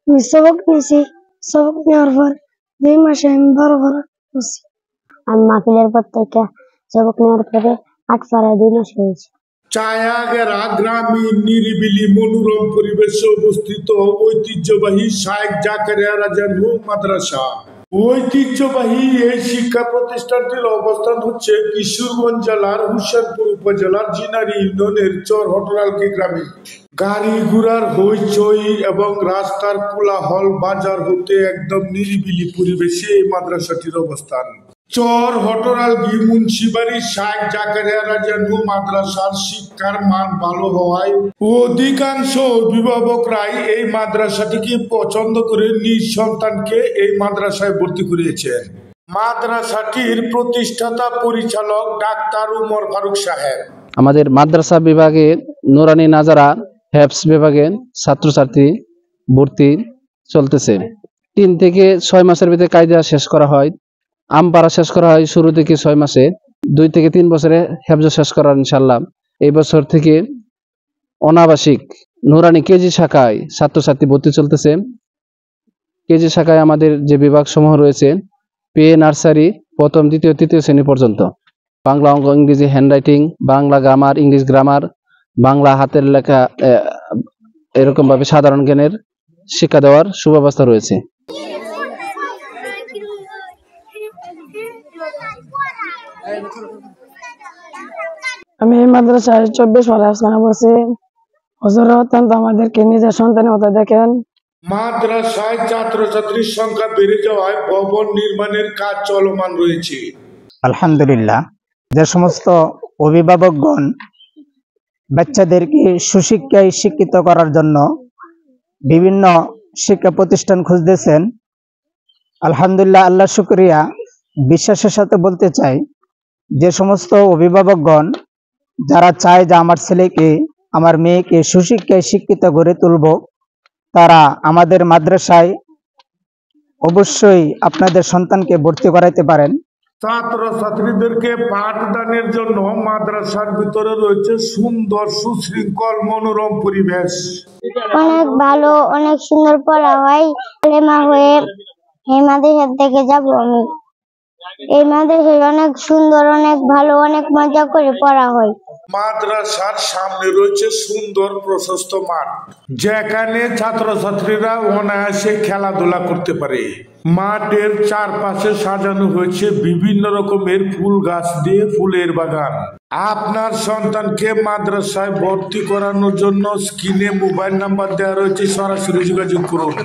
আমি সবক নিয়েছি। সবক নেওয়ার পর 2 মাসে আমি 12 পারা করছি। আমি মাহফিলের পর থেকে সবক নেওয়ার পরে 8 পারা 2 মাস হয়েছে। ছায়াঘেরা গ্রামীণ নিরিবিলি মনোরম পরিবেশে অবস্থিত ঐতিহ্যবাহী শাইখ জাকারিয়া রাজা নূর মাদ্রাসা। ঐতিহ্যবাহী এই শিক্ষা প্রতিষ্ঠানটির অবস্থান হচ্ছে কিশোরগঞ্জ জেলার হুসেনপুর উপজেলার জিনারি ইউনিয়নের চর হটরালকি গ্রামে। গাড়ি ঘোড়ার হইচই এবং রাস্তার কোলাহল বাজার হতে একদম নিরিবিলি পরিবেশে এই মাদ্রাসাটির অবস্থান। চর হটরালকি মুন্সিবাড়ি শাইখ জাকারিয়া রাজা নূর মাদ্রাসার শিক্ষার মান ভালো হওয়ায় অধিকাংশ অভিভাবকরাই এই মাদ্রাসাটিকে পছন্দ করে নিজ সন্তানকে এই মাদ্রাসায় ভর্তি করিয়েছেন। মাদ্রাসাটির প্রতিষ্ঠাতা পরিচালক ডাক্তার উমর ফারুক সাহেব। আমাদের মাদ্রাসা বিভাগে নুরানি নাজারা হেফস বিভাগে ছাত্রছাত্রী ভর্তি চলতেছে। 3 থেকে 6 মাসের ভিতরে কায়দা শেষ করা হয়। আমপারা শেষ করা হয় শুরু থেকে 6 মাসে। 2 থেকে 3 বছরে হেফজ শেষ করা ইনশাআল্লাহ। এই বছর থেকে অনাবাসিক নুরানি কেজি শাখায় ছাত্রছাত্রী ভর্তি চলতেছে। কেজি শাখায় আমাদের যে বিভাগ সমূহ রয়েছে পে নার্সারি প্রথম, দ্বিতীয়, তৃতীয় শ্রেণী পর্যন্ত বাংলা, অঙ্ক, ইংরেজি, handwriting, Bangla grammar, English grammar, Bangla হাতের লেখা, এরকম ভাবে সাধারণ জ্ঞানের শিক্ষা দেওয়ার সুব্যবস্থা রয়েছে। আমি এই মাদ্রাসায় 24 পারা স্নাতক পড়ছি। হুজুর অত্যন্ত আমাদেরকে নিজের সন্তানের মতো দেখেন। মাদ্রাসায় ছাত্রছাত্রীর সংখ্যা বেড়ে যাওয়ায় ভবন নির্মাণের কাজ চলমান রয়েছে। আলহামদুলিল্লাহ, যে সমস্ত অভিভাবকগণ বাচ্চাদেরকে সুশিক্ষায় শিক্ষিত করার জন্য বিভিন্ন শিক্ষা প্রতিষ্ঠান খুঁজতেছেন, আলহামদুলিল্লাহ, আল্লাহ শুকরিয়া, বিশ্বাসের সাথে বলতে চাই, যে সমস্ত অভিভাবকগণ যারা চায় যে আমার ছেলেকে, আমার মেয়েকে সুশিক্ষায় শিক্ষিত গড়ে তুলব, তারা আমাদের মাদ্রাসায় অবশ্যই আপনাদের সন্তানকে ভর্তি করাইতে পারেন। ছাত্রছাত্রীদেরকে পাঠদানের জন্য মাদ্রাসার ভিতরে রয়েছে সুন্দর সুশৃঙ্খল মনোরম পরিবেশ। অনেক ভালো, অনেক সুন্দর পড়া হয়। আলেমা হয়ে এই মাদ্রাসা থেকে যাব আমি। এই মাদ্রাসায় অনেক সুন্দর, অনেক ভালো, অনেক মজা করে পড়া হয়। মাদ্রাসার সামনে রয়েছে সুন্দর প্রশস্ত মাঠ, যেখানে ছাত্রছাত্রীরা অনায়াসে খেলাধুলা করতে পারে। মাঠের চারপাশে সাজানো হয়েছে বিভিন্ন রকমের ফুল গাছ দিয়ে ফুলের বাগান। আপনার সন্তানকে মাদ্রাসায় ভর্তি করানোর জন্য স্ক্রিনে মোবাইল নাম্বার দেওয়া রয়েছে, সরাসরি যোগাযোগ করুন।